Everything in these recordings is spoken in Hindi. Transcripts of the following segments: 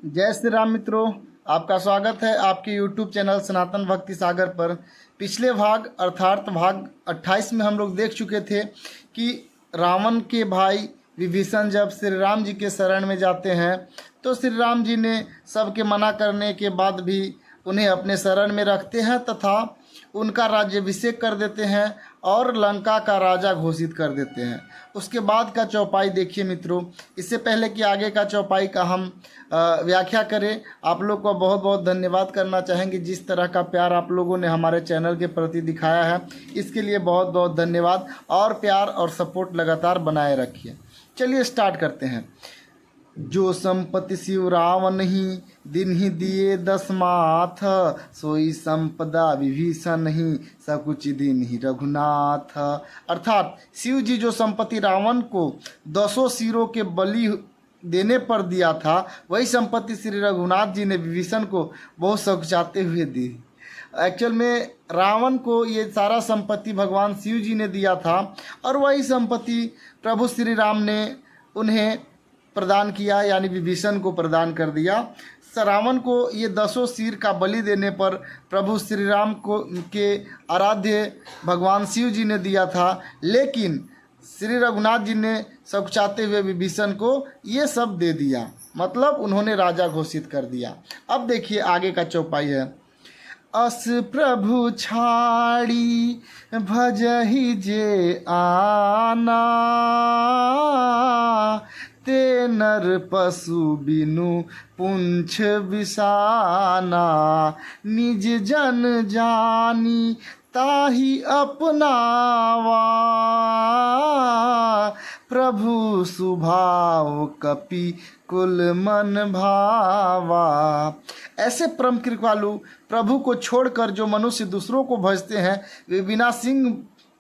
जय श्री राम मित्रों, आपका स्वागत है आपके YouTube चैनल सनातन भक्ति सागर पर। पिछले भाग अर्थात भाग 28 में हम लोग देख चुके थे कि रावण के भाई विभीषण जब श्री राम जी के शरण में जाते हैं तो श्री राम जी ने सबके मना करने के बाद भी उन्हें अपने शरण में रखते हैं तथा उनका राज्याभिषेक कर देते हैं और लंका का राजा घोषित कर देते हैं। उसके बाद का चौपाई देखिए मित्रों। इससे पहले कि आगे का चौपाई का हम व्याख्या करें, आप लोग को बहुत बहुत धन्यवाद करना चाहेंगे। जिस तरह का प्यार आप लोगों ने हमारे चैनल के प्रति दिखाया है, इसके लिए बहुत बहुत धन्यवाद और प्यार और सपोर्ट लगातार बनाए रखिए। चलिए स्टार्ट करते हैं। जो संपत्ति शिव रावण ही दिन ही दिए दशमाथ, सोई संपदा विभीषण ही सकुच दिन ही रघुनाथ। अर्थात शिव जी जो संपत्ति रावण को 200 सिरों के बलि देने पर दिया था, वही संपत्ति श्री रघुनाथ जी ने विभीषण को बहुत सकुचाते हुए दी। एक्चुअल में रावण को ये सारा संपत्ति भगवान शिव जी ने दिया था और वही संपत्ति प्रभु श्री राम ने उन्हें प्रदान किया, यानी विभीषण को प्रदान कर दिया। रावण को ये 200 सिर का बलि देने पर प्रभु श्री राम को के आराध्य भगवान शिव जी ने दिया था, लेकिन श्री रघुनाथ जी ने सकुचाते हुए विभीषण को ये सब दे दिया, मतलब उन्होंने राजा घोषित कर दिया। अब देखिए आगे का चौपाई है। अस प्रभु छाड़ी भजहि जे आना, ते नर पशु बिनु पुंछ बिसाना। निज जन जानी ताहि अपनावा, प्रभु सुभाव कपि कुल मन भावा। ऐसे परम कृपालु प्रभु को छोड़कर जो मनुष्य दूसरों को भजते हैं, वे बिना सिंह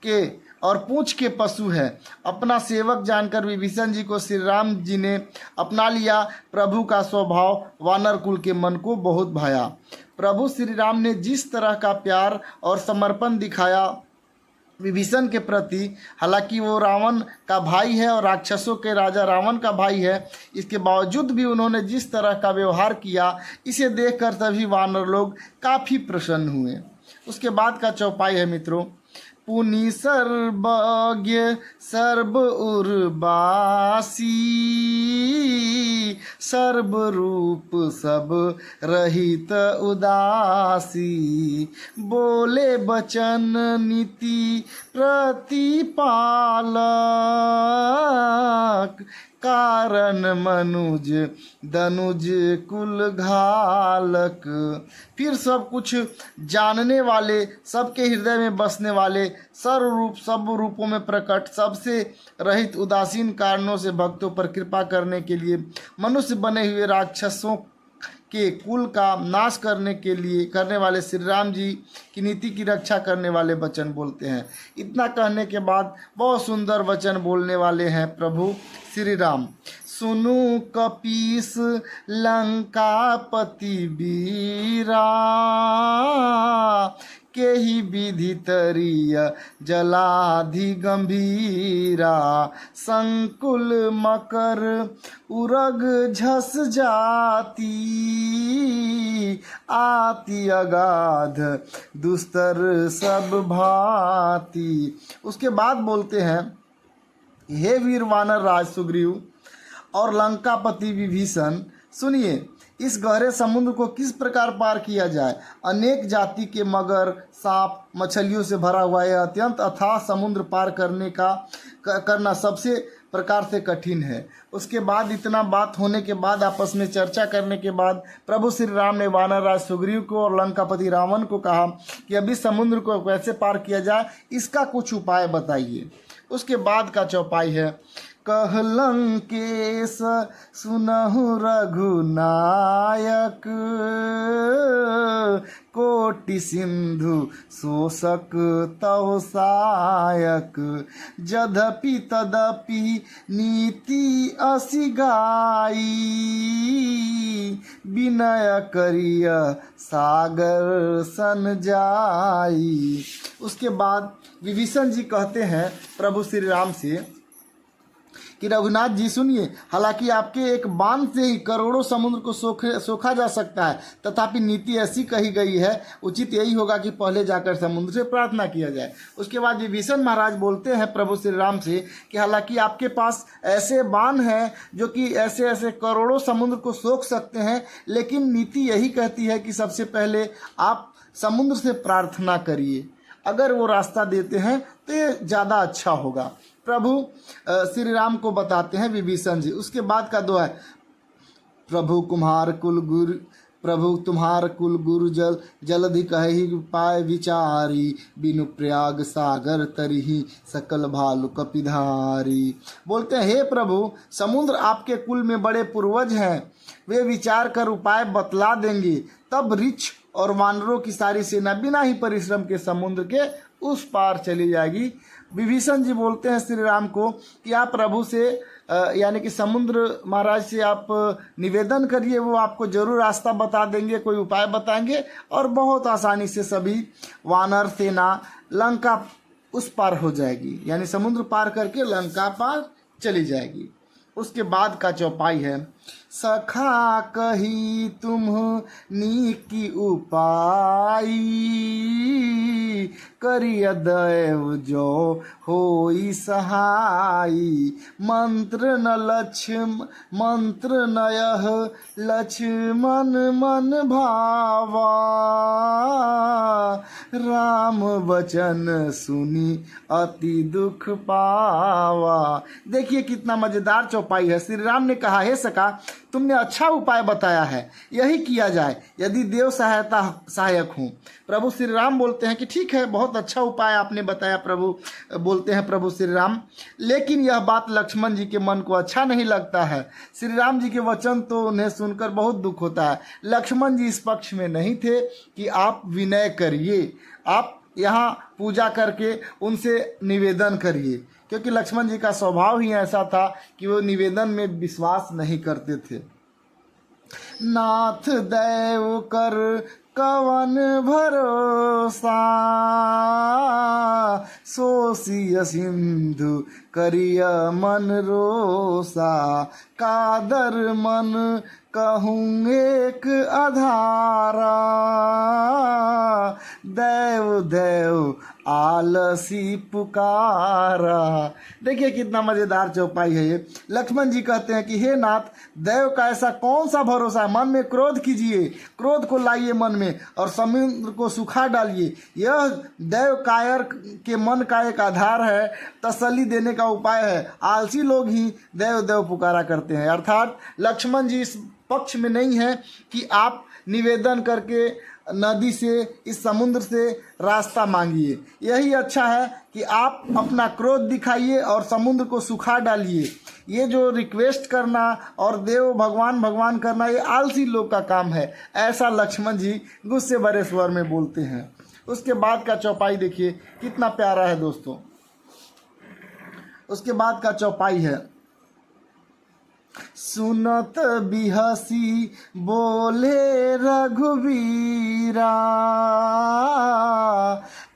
के और पूंछ के पशु है। अपना सेवक जानकर विभीषण जी को श्री राम जी ने अपना लिया। प्रभु का स्वभाव वानर कुल के मन को बहुत भाया। प्रभु श्री राम ने जिस तरह का प्यार और समर्पण दिखाया विभीषण के प्रति, हालांकि वो रावण का भाई है और राक्षसों के राजा रावण का भाई है, इसके बावजूद भी उन्होंने जिस तरह का व्यवहार किया, इसे देखकर सभी वानर लोग काफ़ी प्रसन्न हुए। उसके बाद का चौपाई है मित्रों। पुनि सर्वज्ञ सर्व उर्वासी, सर्वरूप सब रहित उदासी। बोले बचन नीति प्रतिपालक, कारण मनुज दनुज कुल घालक। फिर सब कुछ जानने वाले, सबके हृदय में बसने वाले, सर्वरूप सब रूपों में प्रकट, सबसे रहित, उदासीन कारणों से भक्तों पर कृपा करने के लिए मनुष्य बने हुए, राक्षसों के कुल का नाश करने वाले श्री राम जी की नीति की रक्षा करने वाले वचन बोलते हैं। इतना कहने के बाद बहुत सुंदर वचन बोलने वाले हैं प्रभु श्री राम। सुनु कपीस लंकापति वीरा, के ही विधि तरिय जलाधि गंभीरा। संकुल मकर उरग झस जाती, आति अगाध दुस्तर सब भांति। उसके बाद बोलते हैं, हे वीर वानर राज सुग्रीव और लंकापति विभीषण, सुनिए इस गहरे समुद्र को किस प्रकार पार किया जाए। अनेक जाति के मगर, सांप, मछलियों से भरा हुआ यह अत्यंत अथाह समुद्र पार करना सबसे प्रकार से कठिन है। उसके बाद इतना बात होने के बाद, आपस में चर्चा करने के बाद, प्रभु श्री राम ने वानर राज सुग्रीव को और लंकापति रावण को कहा कि अभी समुद्र को कैसे पार किया जाए, इसका कुछ उपाय बताइए। उसके बाद का चौपाई है। कह लंकेश सुनहु रघुनायक, कोटि सिंधु शोषक तव सायक। यद्यपि तदपि नीति असि गाई, विनय करिय सागर सन जाई। उसके बाद विभीषण जी कहते हैं प्रभु श्री राम से कि रघुनाथ जी सुनिए, हालांकि आपके एक बांध से ही करोड़ों समुद्र को सोखा जा सकता है, तथापि नीति ऐसी कही गई है, उचित यही होगा कि पहले जाकर समुद्र से प्रार्थना किया जाए। उसके बाद विभीषण महाराज बोलते हैं प्रभु श्री राम से कि हालांकि आपके पास ऐसे बाण हैं जो कि ऐसे ऐसे करोड़ों समुद्र को सोख सकते हैं, लेकिन नीति यही कहती है कि सबसे पहले आप समुद्र से प्रार्थना करिए। अगर वो रास्ता देते हैं तो ये ज़्यादा अच्छा होगा। प्रभु श्री राम को बताते हैं विभीषण जी। उसके बाद का दुआ है, प्रभु तुम्हार कुल गुरु जलधि कहि पाए विचारी, बिनु प्रयाग सागर तरिहि सकल भालु कपिधारी। बोलते हैं, हे प्रभु, समुद्र आपके कुल में बड़े पूर्वज हैं, वे विचार कर उपाय बतला देंगे, तब ऋक्ष और वानरों की सारी सेना बिना ही परिश्रम के समुद्र के उस पार चली जाएगी। विभीषण जी बोलते हैं श्री राम को कि आप प्रभु से यानी कि समुद्र महाराज से आप निवेदन करिए, वो आपको जरूर रास्ता बता देंगे, कोई उपाय बताएंगे और बहुत आसानी से सभी वानर सेना लंका उस पार हो जाएगी, यानी समुद्र पार करके लंका पार चली जाएगी। उसके बाद का चौपाई है, सखा कही तुम नीकी उपाई, करिय दैव जो होई सहाई, मंत्र नयह लक्ष्मण मन भावा, राम वचन सुनी अति दुख पावा। देखिए कितना मजेदार चौपाई है। श्री राम ने कहा, हे सखा, तुमने अच्छा उपाय बताया है, यही किया जाए यदि देव सहायक हूँ। प्रभु श्री राम बोलते हैं कि ठीक है, बहुत अच्छा उपाय आपने बताया। प्रभु बोलते हैं प्रभु श्री राम, लेकिन यह बात लक्ष्मण जी के मन को अच्छा नहीं लगता है। श्री राम जी के वचन तो उन्हें सुनकर बहुत दुख होता है। लक्ष्मण जी इस पक्ष में नहीं थे कि आप विनय करिए, आप यहाँ पूजा करके उनसे निवेदन करिए, क्योंकि लक्ष्मण जी का स्वभाव ही ऐसा था कि वो निवेदन में विश्वास नहीं करते थे। नाथ दैव कर कवन भरोसा, सोसिय सिंधु करिय मन रोसा, कादर मन कहूँ एक आधारा, देव देव आलसी पुकारा। देखिए कितना मजेदार चौपाई है ये। लक्ष्मण जी कहते हैं कि हे नाथ, देव का ऐसा कौन सा भरोसा है, मन में क्रोध कीजिए, क्रोध को लाइए मन में और समुद्र को सुखा डालिए। यह देव कायर के मन का एक आधार है, तसल्ली देने का उपाय है। आलसी लोग ही देव देव पुकारा करते हैं। अर्थात लक्ष्मण जी इस पक्ष में नहीं है कि आप निवेदन करके नदी से, इस समुद्र से रास्ता मांगिए। यही अच्छा है कि आप अपना क्रोध दिखाइए और समुद्र को सुखा डालिए। ये जो रिक्वेस्ट करना और देव भगवान भगवान करना, ये आलसी लोग का काम है, ऐसा लक्ष्मण जी गुस्से भरे स्वर में बोलते हैं। उसके बाद का चौपाई देखिए कितना प्यारा है दोस्तों। उसके बाद का चौपाई है, सुनत बिहसी बोले रघुवीरा,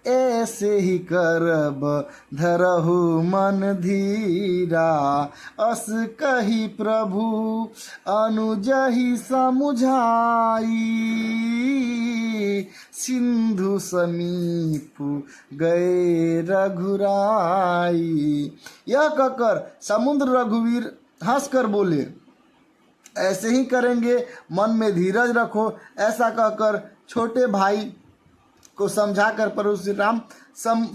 ऐसे ही करब धरहु मन धीरा, अस कही प्रभु अनुजहि समुझाई, सिंधु समीप गए रघुराई। यह कहकर समुद्र रघुवीर हंसकर बोले, ऐसे ही करेंगे, मन में धीरज रखो। ऐसा कहकर छोटे भाई को समझाकर प्रभु श्री राम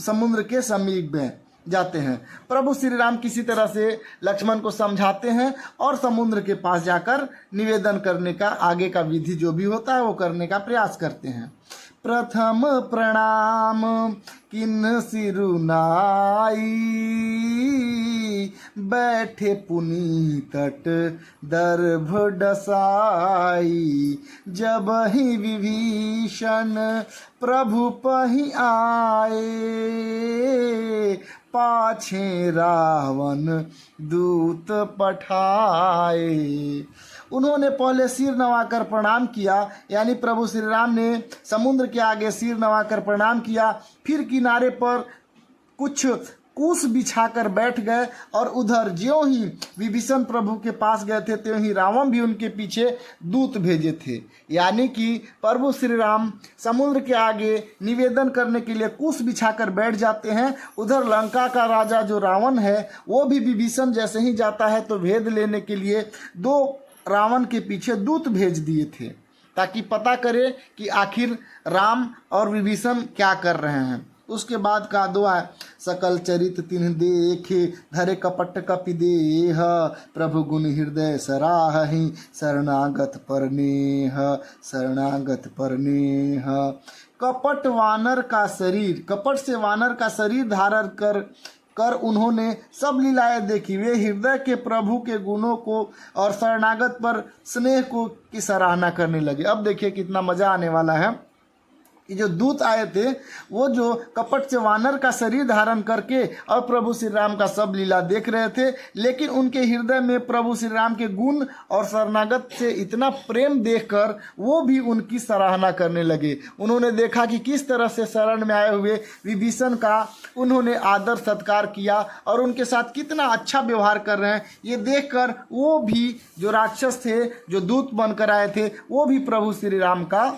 समुद्र के समीप में जाते हैं। प्रभु श्री राम किसी तरह से लक्ष्मण को समझाते हैं और समुद्र के पास जाकर निवेदन करने का, आगे का विधि जो भी होता है वो करने का प्रयास करते हैं। प्रथम प्रणाम किन सिरुनाई, बैठे पुनी तट दर्भ डसाई, जब ही विभीषण प्रभु पहि आए, पाछे रावण दूत पठाए। उन्होंने पहले सिर नवाकर प्रणाम किया, यानी प्रभु श्री राम ने समुद्र के आगे सिर नवाकर प्रणाम किया। फिर किनारे पर कुछ कुश बिछाकर बैठ गए और उधर ज्यों ही विभीषण प्रभु के पास गए थे त्यों ही रावण भी उनके पीछे दूत भेजे थे। यानी कि प्रभु श्री राम समुद्र के आगे निवेदन करने के लिए कुश बिछाकर बैठ जाते हैं। उधर लंका का राजा जो रावण है वो भी विभीषण जैसे ही जाता है तो भेद लेने के लिए 2 रावण के पीछे दूत भेज दिए थे ताकि पता करे कि आखिर राम और विभीषण क्या कर रहे हैं। उसके बाद का दुआ है, सकल चरित तिन्ह देखे धरे कपट कपि देह प्रभु गुण हृदय सराहि शरणागत परनेह शरणागत परनेह। कपट वानर का शरीर, कपट से वानर का शरीर धारण कर उन्होंने सब लीलाएं देखी। वे हृदय के प्रभु के गुणों को और शरणागत पर स्नेह को की सराहना करने लगे। अब देखिए कितना मजा आने वाला है कि जो दूत आए थे वो जो कपट से वानर का शरीर धारण करके और प्रभु श्री राम का सब लीला देख रहे थे, लेकिन उनके हृदय में प्रभु श्री राम के गुण और शरणागत से इतना प्रेम देखकर वो भी उनकी सराहना करने लगे। उन्होंने देखा कि किस तरह से शरण में आए हुए विभीषण का उन्होंने आदर सत्कार किया और उनके साथ कितना अच्छा व्यवहार कर रहे हैं। ये देखकर वो भी जो राक्षस थे, जो दूत बनकर आए थे, वो भी प्रभु श्री राम का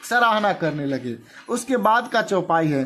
सराहना करने लगे। उसके बाद का चौपाई है